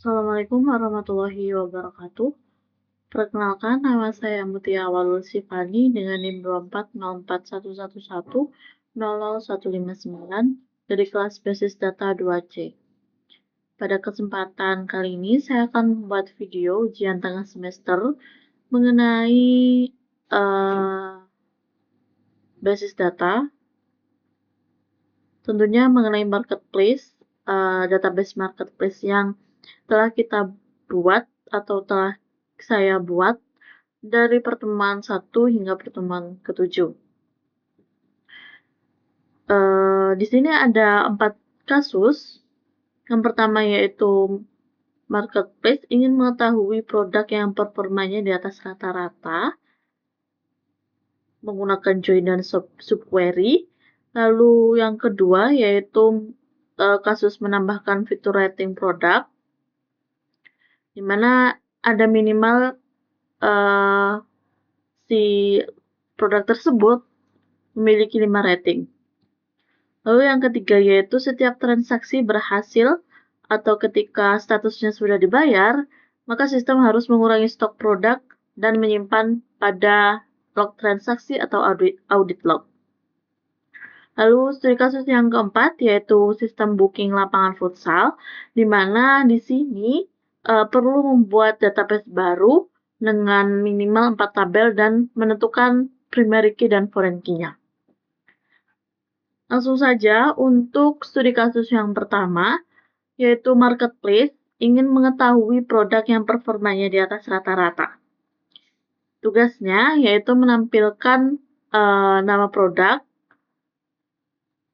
Assalamualaikum warahmatullahi wabarakatuh. Perkenalkan, nama saya Mutia Awalul Sifani dengan NIM 2404111000159 dari kelas Basis Data 2C. Pada kesempatan kali ini, saya akan membuat video ujian tengah semester mengenai basis data, tentunya mengenai marketplace, database marketplace yang telah kita buat atau telah saya buat dari pertemuan 1 hingga pertemuan ke-7. Di sini ada 4 kasus. Yang pertama yaitu marketplace ingin mengetahui produk yang performanya di atas rata-rata menggunakan join dan subquery. Lalu yang kedua yaitu kasus menambahkan fitur rating produk, di mana ada minimal si produk tersebut memiliki 5 rating. Lalu yang ketiga yaitu setiap transaksi berhasil atau ketika statusnya sudah dibayar, maka sistem harus mengurangi stok produk dan menyimpan pada log transaksi atau audit log. Lalu studi kasus yang keempat yaitu sistem booking lapangan futsal, di mana di sini perlu membuat database baru dengan minimal 4 tabel dan menentukan primary key dan foreign key-nya. Langsung saja untuk studi kasus yang pertama, yaitu marketplace ingin mengetahui produk yang performanya di atas rata-rata. Tugasnya yaitu menampilkan nama produk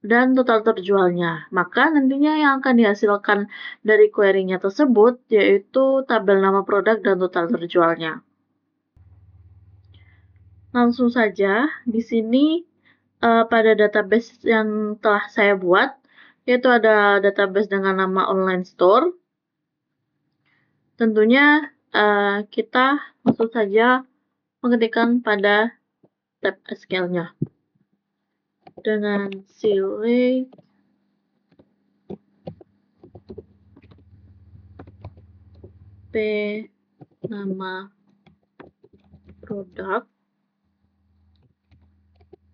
dan total terjualnya. Maka nantinya yang akan dihasilkan dari query-nya tersebut yaitu tabel nama produk dan total terjualnya. Langsung saja di sini pada database yang telah saya buat, yaitu ada database dengan nama online store. Tentunya kita langsung saja mengetikkan pada tab SQL-nya dengan select p nama produk,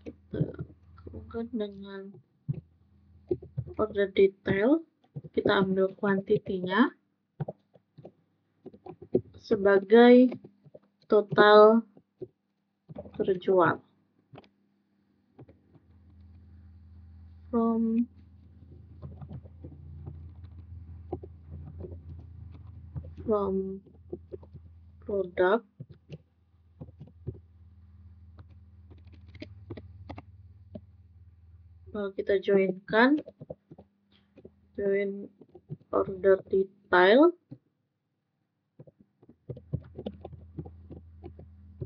kita kemudian dengan order detail, kita ambil kuantitinya sebagai total terjual from product lalu kita join order detail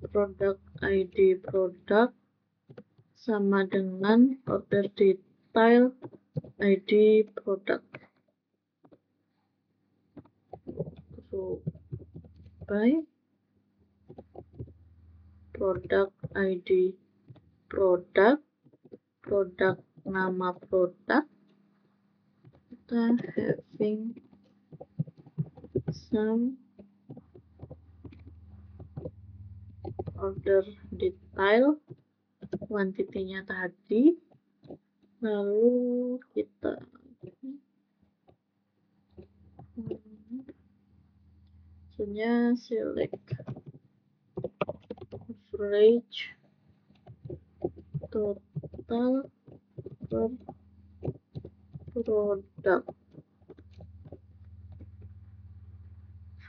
product ID produk sama dengan order detail ID produk. So, by product ID produk nama produk, kita having some order detail kuantitinya tadi, lalu kita select average total per product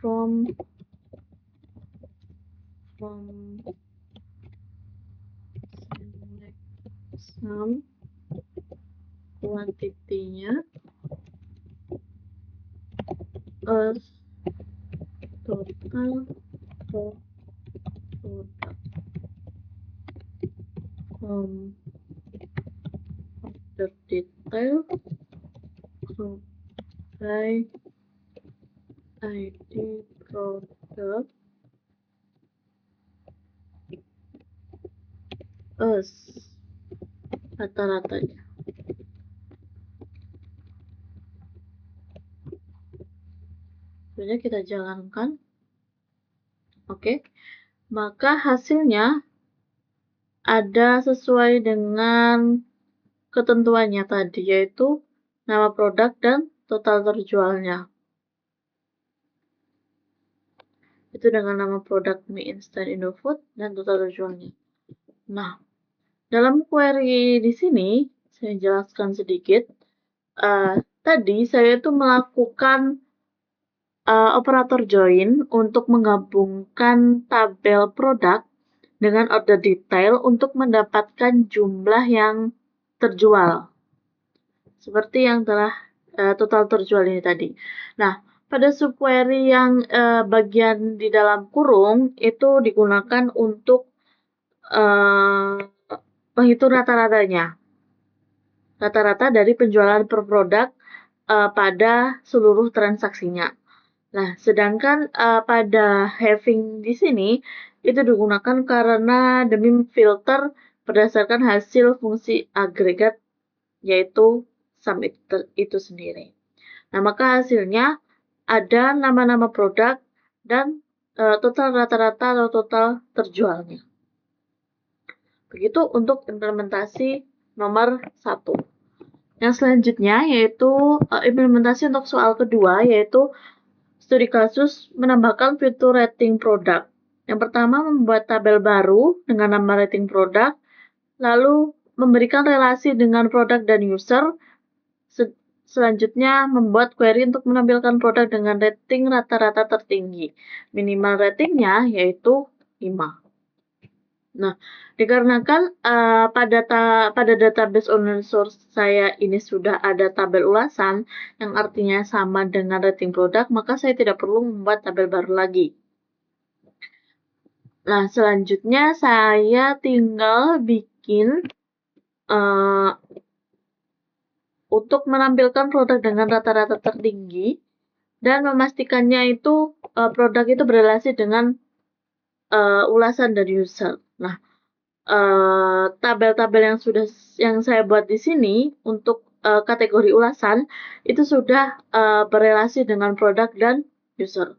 from select sum kuantitinya as total per product from order detail by ID product as rata-ratanya. Selanjutnya kita jalankan. Oke. Maka hasilnya ada sesuai dengan ketentuannya tadi, yaitu nama produk dan total terjualnya. Itu dengan nama produk mie instan Indofood dan total terjualnya. Nah, dalam query di sini, saya jelaskan sedikit. Tadi saya itu melakukan operator join untuk menggabungkan tabel produk dengan order detail untuk mendapatkan jumlah yang terjual. Seperti yang telah total terjual ini tadi. Nah, pada subquery yang bagian di dalam kurung itu digunakan untuk menghitung rata-ratanya. Rata-rata dari penjualan per produk pada seluruh transaksinya. Nah, sedangkan pada having di sini itu digunakan karena demi filter berdasarkan hasil fungsi agregat, yaitu sum itu sendiri. Nah, maka hasilnya ada nama-nama produk dan total rata-rata atau total terjualnya. Begitu untuk implementasi nomor 1. Yang selanjutnya yaitu implementasi untuk soal kedua, yaitu studi kasus menambahkan fitur rating produk. Yang pertama, membuat tabel baru dengan nama rating produk, lalu memberikan relasi dengan produk dan user. Selanjutnya, membuat query untuk menampilkan produk dengan rating rata-rata tertinggi. Minimal ratingnya yaitu 5. Nah, dikarenakan pada database online source saya ini sudah ada tabel ulasan yang artinya sama dengan rating produk, maka saya tidak perlu membuat tabel baru lagi. Nah, selanjutnya saya tinggal bikin untuk menampilkan produk dengan rata-rata tertinggi dan memastikannya itu produk itu berrelasi dengan ulasan dari user. Nah, tabel-tabel yang saya buat di sini untuk kategori ulasan itu sudah berrelasi dengan produk dan user.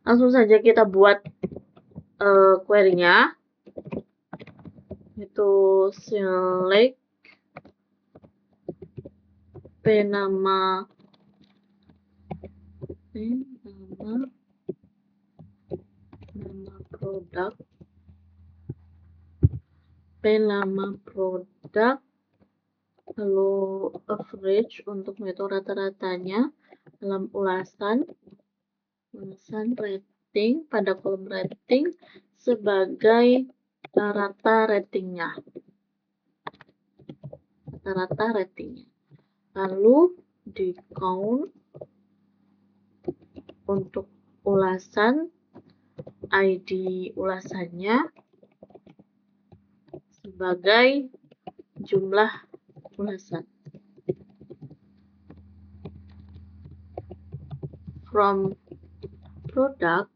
Langsung saja kita buat query-nya, itu select nama produk, nama produk, lalu average untuk menghitung rata-ratanya dalam ulasan rating pada kolom rating sebagai rata ratingnya. Lalu di count untuk ulasan, ID ulasannya sebagai jumlah ulasan. From product,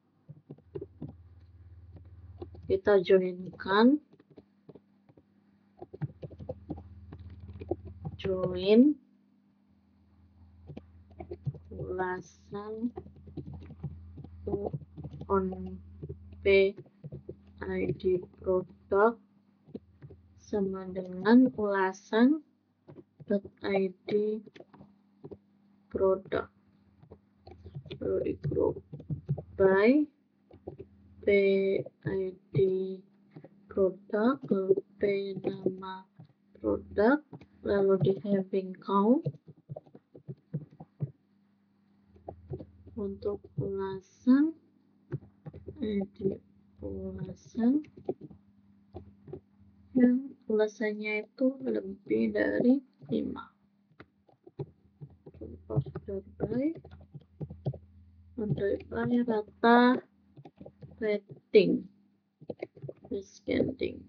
kita join ulasan on PID product sama dengan ulasan .id product, lalu di group by PID product, lalu P nama produk, lalu di having count untuk ulasan, ID ulasan yang ulasannya itu lebih dari 5. Order by rata rating discounting.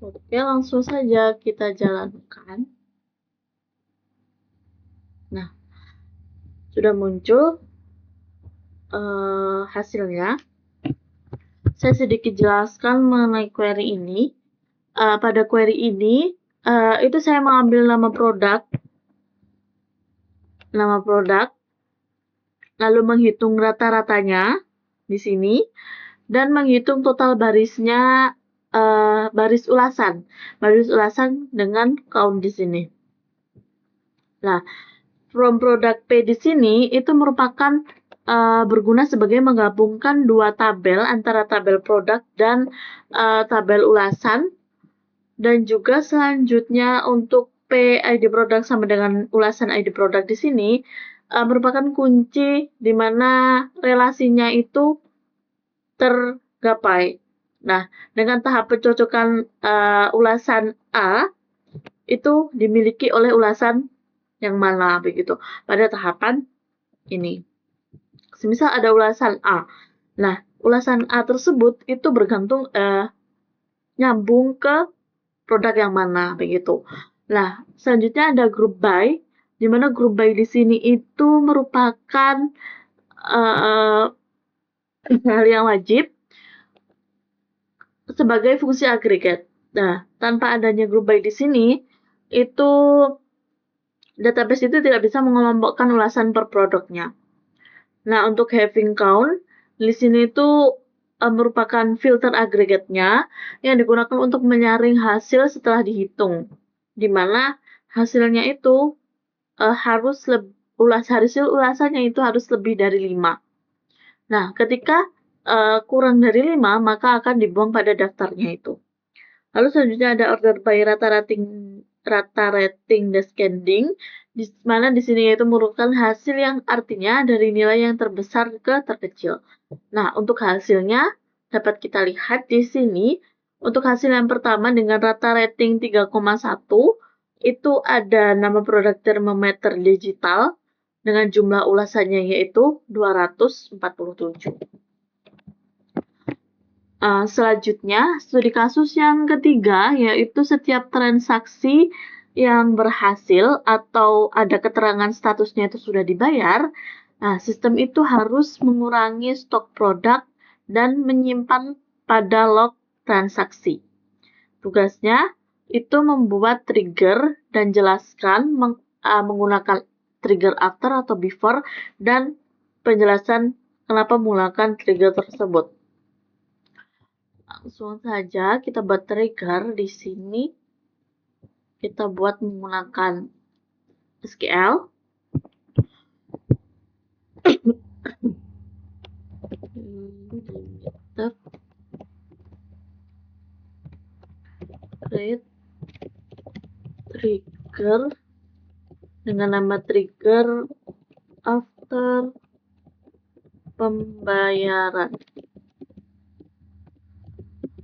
Oke, langsung saja kita jalankan. Nah, sudah muncul hasilnya. Saya sedikit jelaskan mengenai query ini. Pada query ini, itu saya mengambil nama produk, lalu menghitung rata-ratanya di sini, dan menghitung total barisnya, baris ulasan dengan count di sini. Nah, from product P di sini itu merupakan berguna sebagai menggabungkan dua tabel antara tabel produk dan tabel ulasan, dan juga selanjutnya untuk P ID produk sama dengan ulasan ID produk di sini merupakan kunci di mana relasinya itu tergapai. Nah, dengan tahap pencocokan ulasan A itu dimiliki oleh ulasan yang mana begitu pada tahapan ini. Semisal ada ulasan A. Nah, ulasan A tersebut itu bergantung nyambung ke produk yang mana begitu. Nah, selanjutnya ada group by, di mana group by di sini itu merupakan hal yang wajib sebagai fungsi agregat. Nah, tanpa adanya group by di sini, itu database itu tidak bisa mengelompokkan ulasan per produknya. Nah, untuk having count, di sini itu merupakan filter agregatnya yang digunakan untuk menyaring hasil setelah dihitung, di mana hasilnya itu hasil ulasannya itu harus lebih dari 5. Nah, ketika kurang dari 5, maka akan dibuang pada daftarnya itu. Lalu selanjutnya ada order by rata rating descending, di mana di sini itu merupakan hasil yang artinya dari nilai yang terbesar ke terkecil. Nah, untuk hasilnya dapat kita lihat di sini. Untuk hasil yang pertama dengan rata rating 3,1, itu ada nama produk termometer digital dengan jumlah ulasannya yaitu 247. Selanjutnya, studi kasus yang ketiga yaitu setiap transaksi yang berhasil atau ada keterangan statusnya itu sudah dibayar. Nah, sistem itu harus mengurangi stok produk dan menyimpan pada log transaksi. Tugasnya itu membuat trigger dan jelaskan menggunakan trigger after atau before dan penjelasan kenapa menggunakan trigger tersebut. Langsung saja kita buat trigger di sini. Kita buat menggunakan SQL. Create trigger dengan nama trigger after pembayaran.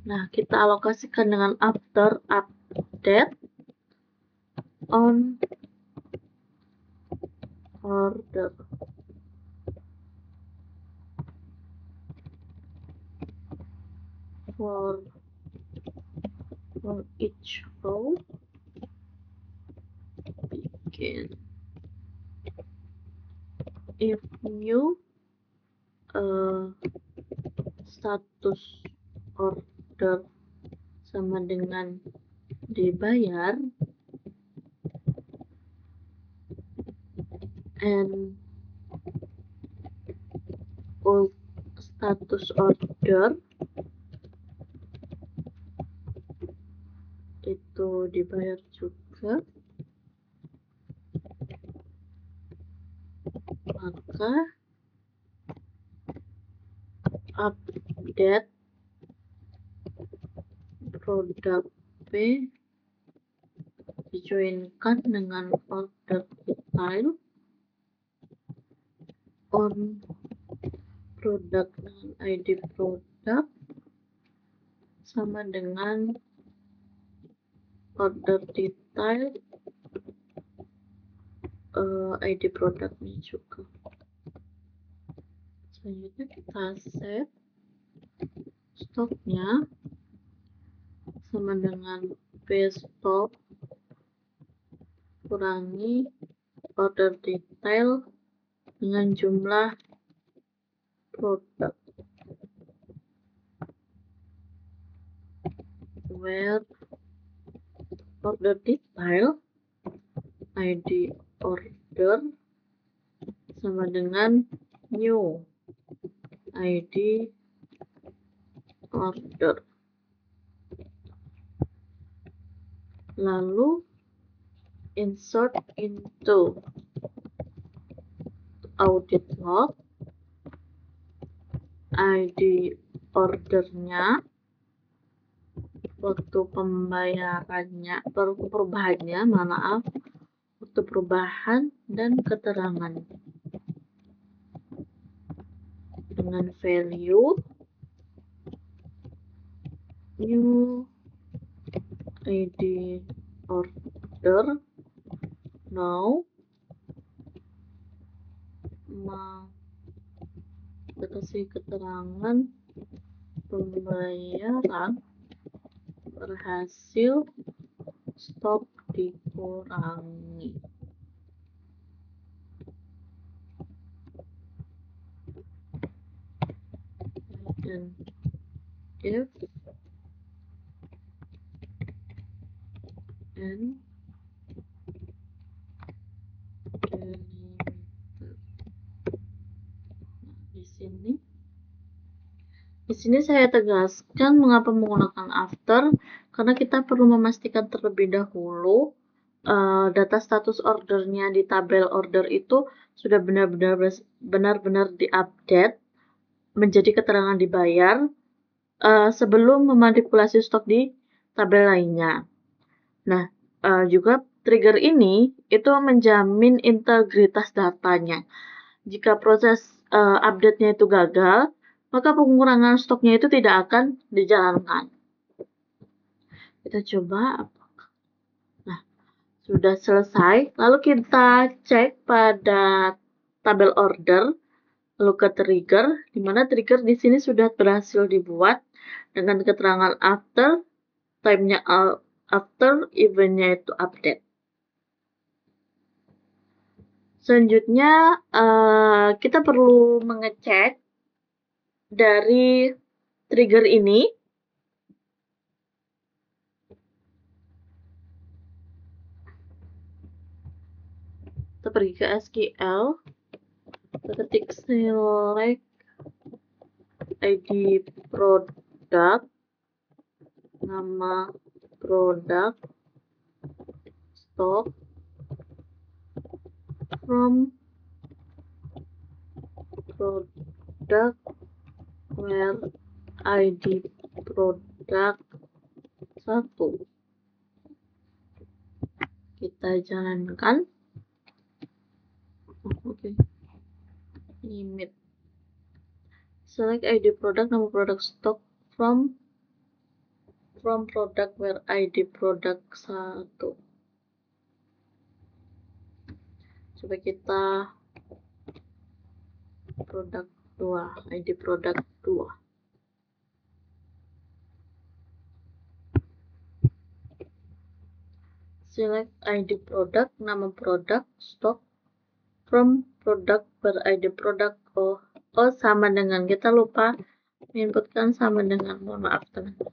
Nah, kita alokasikan dengan after update on order. For each row, begin if new status order sama dengan dibayar and old status order itu dibayar juga, maka update produk P dijoinkan dengan order detail on produk dengan ID produk sama dengan order detail ID produknya juga. Selanjutnya kita set stoknya sama dengan pstock kurangi order detail dengan jumlah produk, where order detail ID order sama dengan new ID order. Lalu insert into audit log ID ordernya, waktu pembayarannya, perubahannya, maaf, waktu perubahan dan keterangan dengan value new ID order now kita kasih keterangan pembayaran berhasil, stok dikurangi. Dan if and di sini saya tegaskan mengapa menggunakan after, karena kita perlu memastikan terlebih dahulu data status ordernya di tabel order itu sudah benar-benar diupdate menjadi keterangan dibayar sebelum memanipulasi stok di tabel lainnya. Nah, juga trigger ini itu menjamin integritas datanya. Jika proses update-nya itu gagal, maka pengurangan stoknya itu tidak akan dijalankan. Kita coba. Nah, sudah selesai. Lalu kita cek pada tabel order, lalu ke trigger, di mana trigger di sini sudah berhasil dibuat dengan keterangan after, time-nya after, event-nya itu update. Selanjutnya, kita perlu mengecek dari trigger ini. Kita pergi ke SQL, kita ketik select ID product, nama produk, stock, from product where ID product 1. Kita jalankan. Oke. Limit. Select ID product, nama produk stock from product where ID product 1. Coba kita produk 2, ID produk 2. Select ID product, nama produk, stock, from product per ID product. Oh sama dengan, kita lupa menginputkan sama dengan, mohon maaf teman-teman.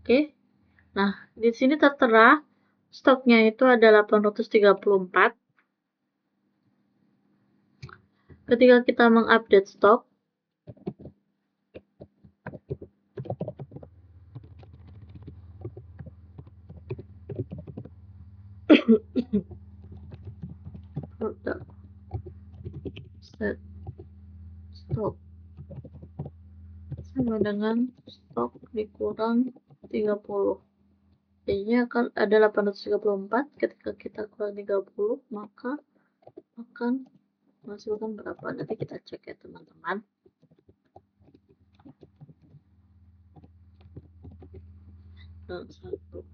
Oke. Nah, di sini tertera stoknya itu ada 834. Ketika kita mengupdate stok, produk set stok sama dengan stok dikurang 30. Jadinya akan ada 834. Ketika kita kurang 30, maka akan menghasilkan berapa? Nanti kita cek ya teman-teman. Dan 1.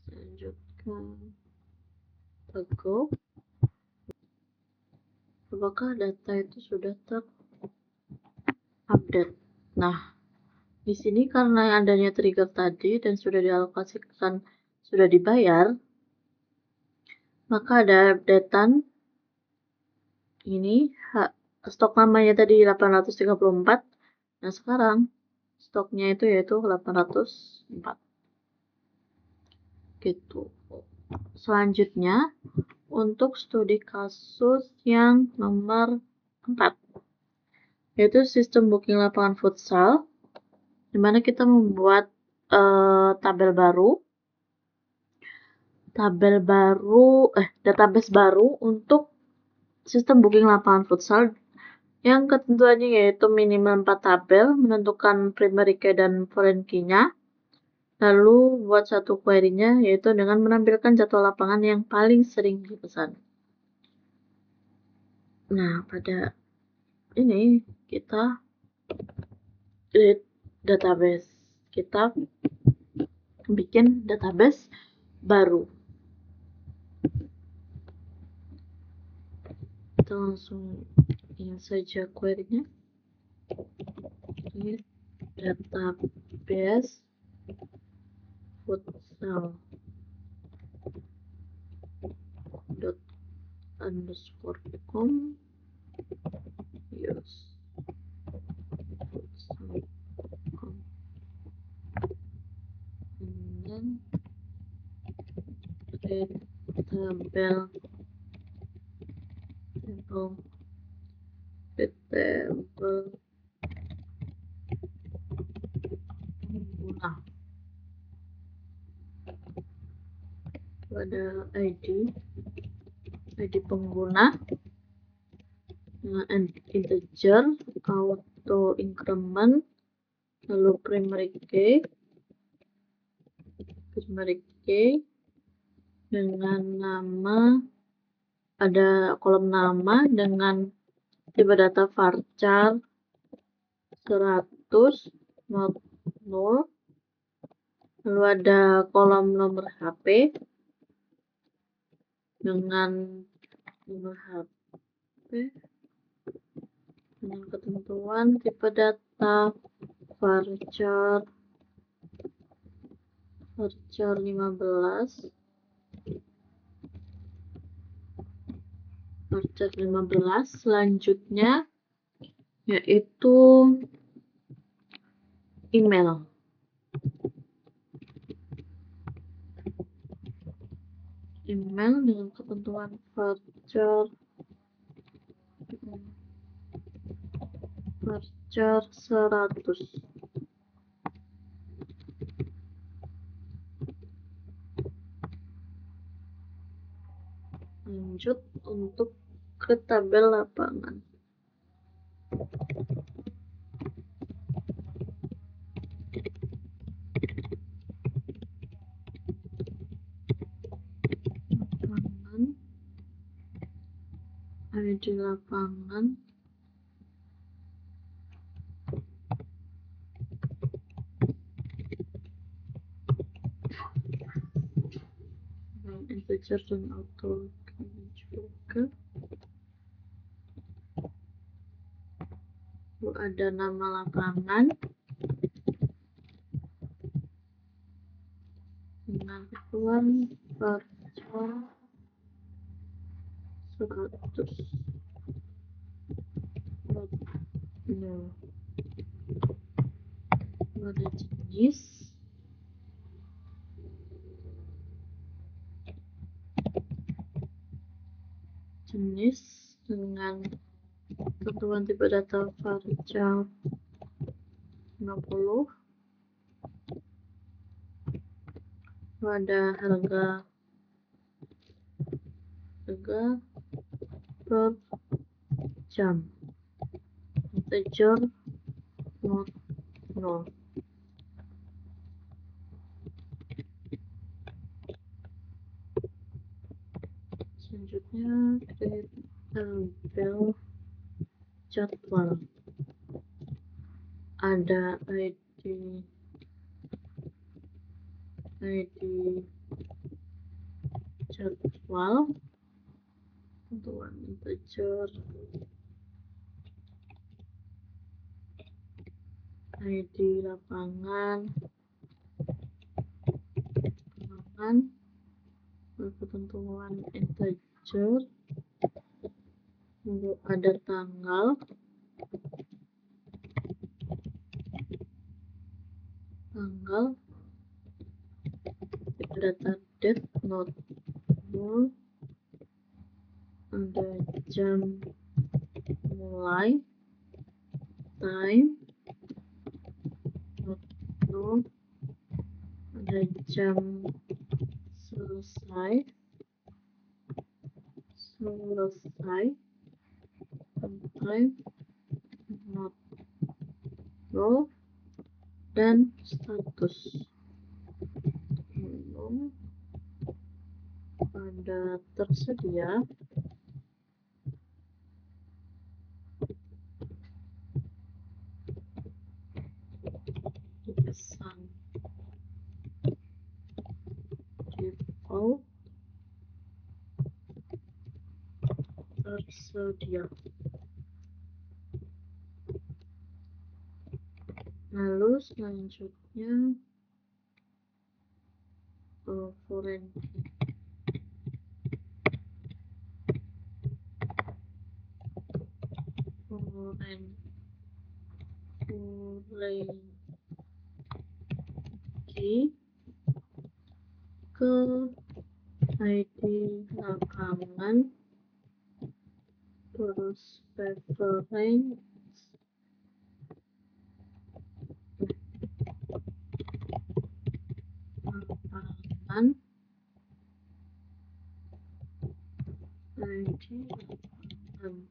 Lanjutkan. Go. Apakah data itu sudah terupdate? Nah, di sini karena adanya trigger tadi dan sudah dialokasikan, sudah dibayar, maka ada updatean ini stok namanya tadi 834. Nah, sekarang stoknya itu yaitu 804. Gitu. Selanjutnya, untuk studi kasus yang nomor 4, yaitu sistem booking lapangan futsal, di mana kita membuat database baru untuk sistem booking lapangan futsal yang ketentuannya yaitu minimal 4 tabel, menentukan primary key dan foreign key-nya, lalu buat satu query-nya yaitu dengan menampilkan jadwal lapangan yang paling sering dipesan. Nah, pada ini kita bikin database baru. Kita langsung ingin saja query-nya. Ini database futsal ._com use futsal.com, and then create table pengguna pada ID pengguna dengan integer, auto increment, lalu primary key dengan nama, ada kolom nama dengan tipe data varchar 100 not null, lalu ada kolom nomor HP dengan nomor HP dengan ketentuan tipe data varchar 15, selanjutnya yaitu email. Dengan ketentuan varchar 100. Lanjut untuk ke tabel lapangan. ID lapangan, integer dan auto juga. Lalu ada nama lapangan dengan ketentuan varchar 100. Ada jenis dengan ketentuan tipe data varchar 50. Ada harga per jam, integer not null. Selanjutnya create tabel jadwal, ada ID jadwal, tentuan integer, ID lapangan, ketentuan integer, lalu ada tanggal, data date not null, ada jam mulai, time, waktu, ada jam selesai, time, not go, dan status. Belum ada tersedia, dipesan default tersedia. Lalu selanjutnya foreign key ke ID lapangan, terus preference lapangan, ID lapangan,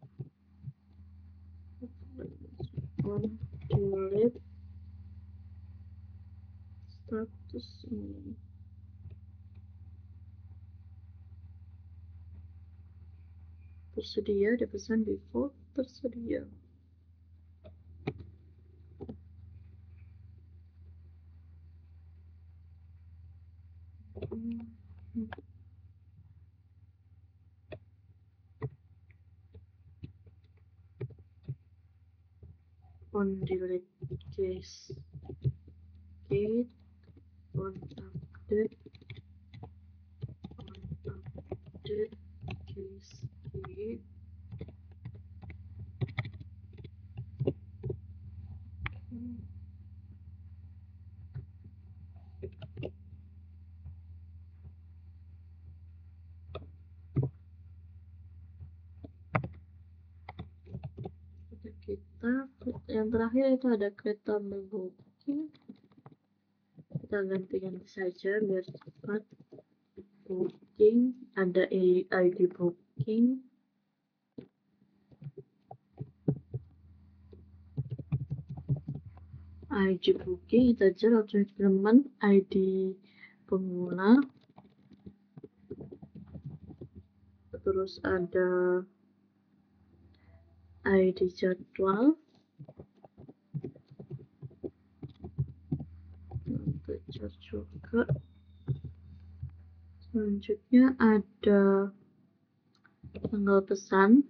delete status ini. Tersedia, dipesan default tersedia. On delete case gate, on update case gate, kita yang terakhir itu ada creatable booking, kita gantikan saja biar cepat. Booking, ada ID booking, kita aja teman ID pengguna, terus ada ID jadwal, kejar juga. Selanjutnya ada tanggal pesan,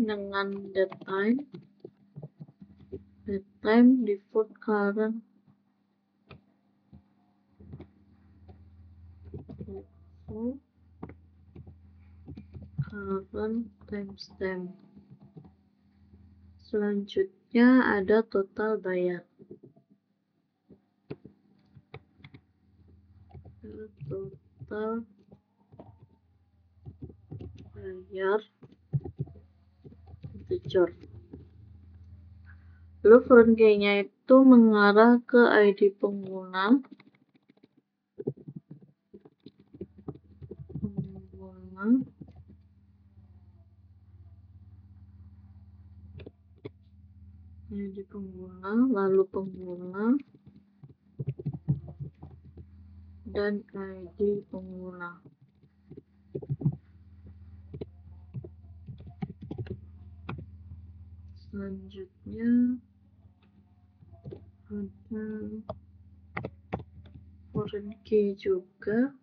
dengan date time default current timestamp. Selanjutnya ada total bayar. Total bayar integer. Lalu foreign key-nya itu mengarah ke ID pengguna, ID pengguna, lalu pengguna, dan ID pengguna. Selanjutnya ada foreign key juga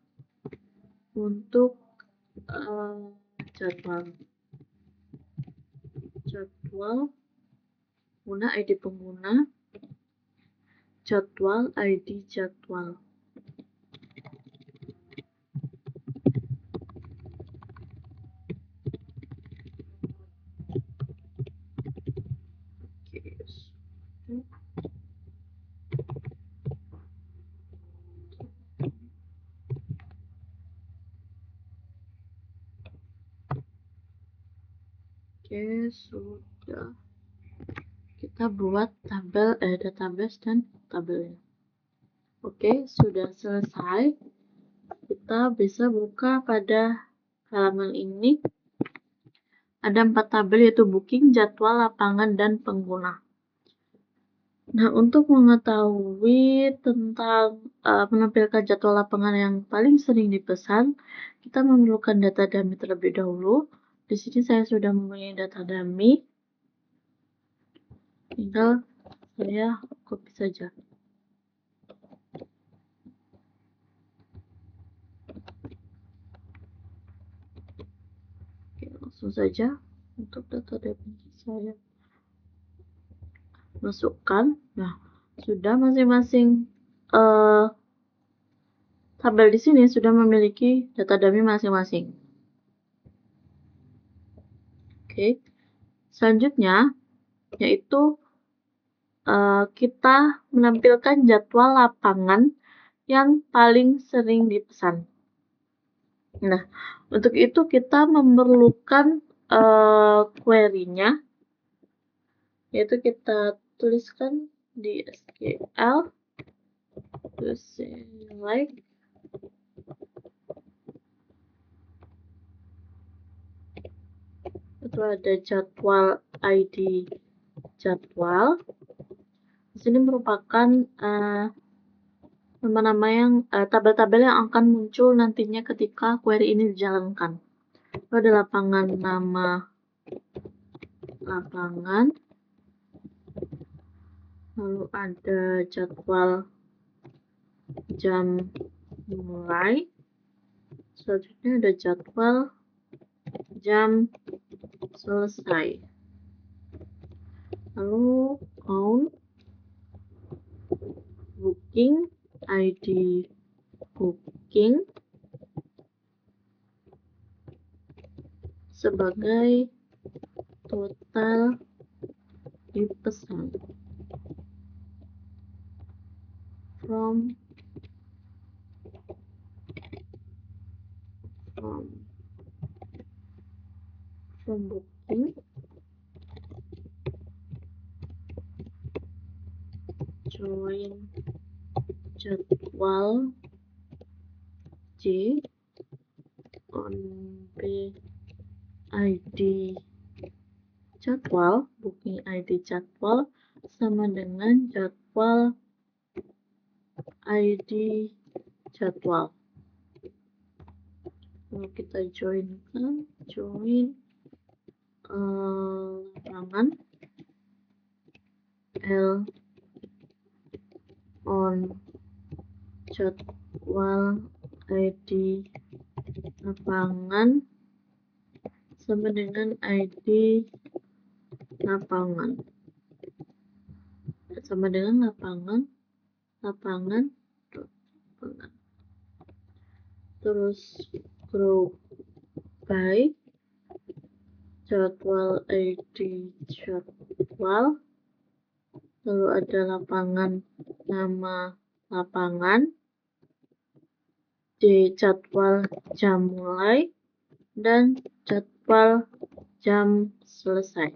untuk jadwal, pengguna ID pengguna, jadwal ID jadwal. Oke, sudah. Kita buat tabel database dan tabelnya. Oke, sudah selesai. Kita bisa buka pada halaman ini. Ada 4 tabel, yaitu booking, jadwal, lapangan, dan pengguna. Nah, untuk mengetahui tentang menampilkan jadwal lapangan yang paling sering dipesan, kita memerlukan data dummy terlebih dahulu. Di sini saya sudah mempunyai data dummy. Tinggal saya copy saja. Oke, langsung saja untuk data dummy saya masukkan. Nah, sudah masing-masing tabel di sini sudah memiliki data dummy masing-masing. Oke, selanjutnya yaitu kita menampilkan jadwal lapangan yang paling sering dipesan. Nah, untuk itu kita memerlukan query-nya, yaitu kita tuliskan di SQL, select itu ada jadwal ID jadwal. Di sini merupakan nama-nama yang tabel-tabel yang akan muncul nantinya ketika query ini dijalankan. Itu ada lapangan, nama lapangan, lalu ada jadwal jam mulai, selanjutnya ada jadwal jam selesai, lalu count, booking, ID booking sebagai total dipesan from booking join jadwal J on B ID jadwal, booking ID jadwal sama dengan jadwal ID jadwal. Lalu kita join lapangan L on jadwal ID lapangan sama dengan ID lapangan sama dengan lapangan. Terus group by jadwal ID jadwal, lalu ada lapangan, nama lapangan, D jadwal jam mulai, dan jadwal jam selesai.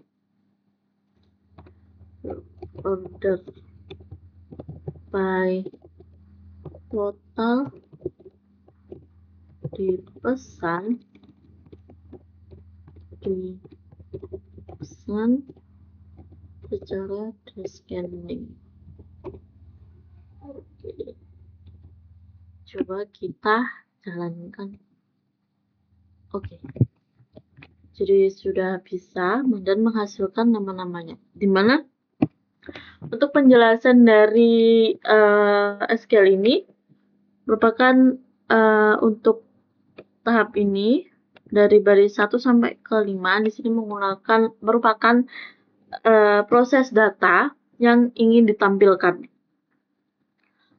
Order by total dipesan secara descending. Oke, coba kita jalankan. Oke, jadi sudah bisa dan menghasilkan nama-namanya. Dimana untuk penjelasan dari SQL ini merupakan untuk tahap ini dari baris 1 sampai ke 5 di sini merupakan proses data yang ingin ditampilkan.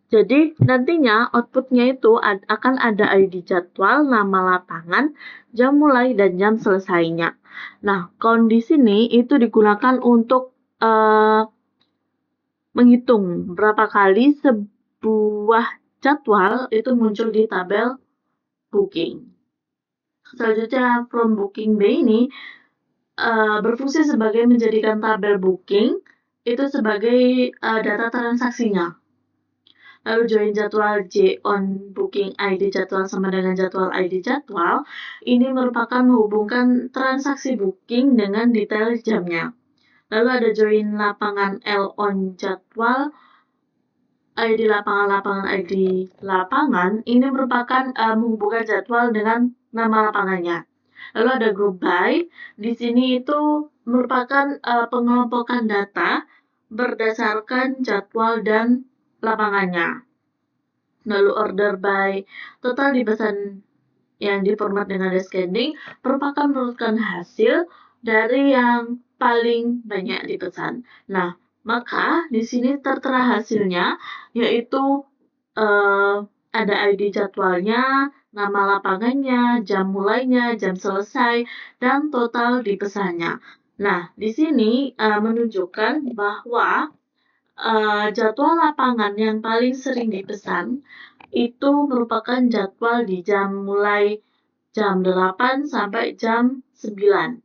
Jadi nantinya outputnya itu akan ada ID jadwal, nama lapangan, jam mulai, dan jam selesainya. Nah, kondisi ini itu digunakan untuk menghitung berapa kali sebuah jadwal itu muncul di tabel booking. Selanjutnya from booking B ini berfungsi sebagai menjadikan tabel booking itu sebagai data transaksinya. Lalu join jadwal J on booking ID jadwal sama dengan jadwal ID jadwal. Ini merupakan menghubungkan transaksi booking dengan detail jamnya. Lalu ada join lapangan L on jadwal ID lapangan ID lapangan. Ini merupakan menghubungkan jadwal dengan nama lapangannya. Lalu ada group by. Di sini itu merupakan pengelompokan data berdasarkan jadwal dan lapangannya. Lalu order by total dipesan yang diformat dengan descending merupakan hasil dari yang paling banyak dipesan. Nah, maka di sini tertera hasilnya yaitu ada ID jadwalnya, nama lapangannya, jam mulainya, jam selesai, dan total dipesannya. Nah, di sini menunjukkan bahwa jadwal lapangan yang paling sering dipesan itu merupakan jadwal di jam mulai jam 8 sampai jam 9.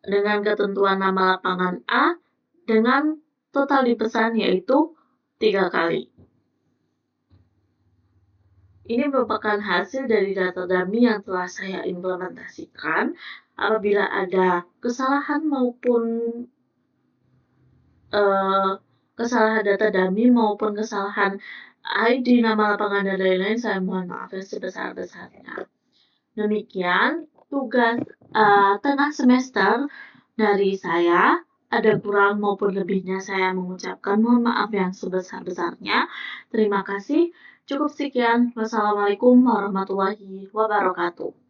Dengan ketentuan nama lapangan A dengan total dipesan yaitu 3 kali. Ini merupakan hasil dari data dummy yang telah saya implementasikan. Apabila ada kesalahan maupun kesalahan data dummy maupun kesalahan ID, nama lapangan, dan lain-lain, saya mohon maaf yang sebesar-besarnya. Demikian tugas tengah semester dari saya. Ada kurang maupun lebihnya saya mengucapkan mohon maaf yang sebesar-besarnya. Terima kasih. Cukup sekian. Wassalamualaikum warahmatullahi wabarakatuh.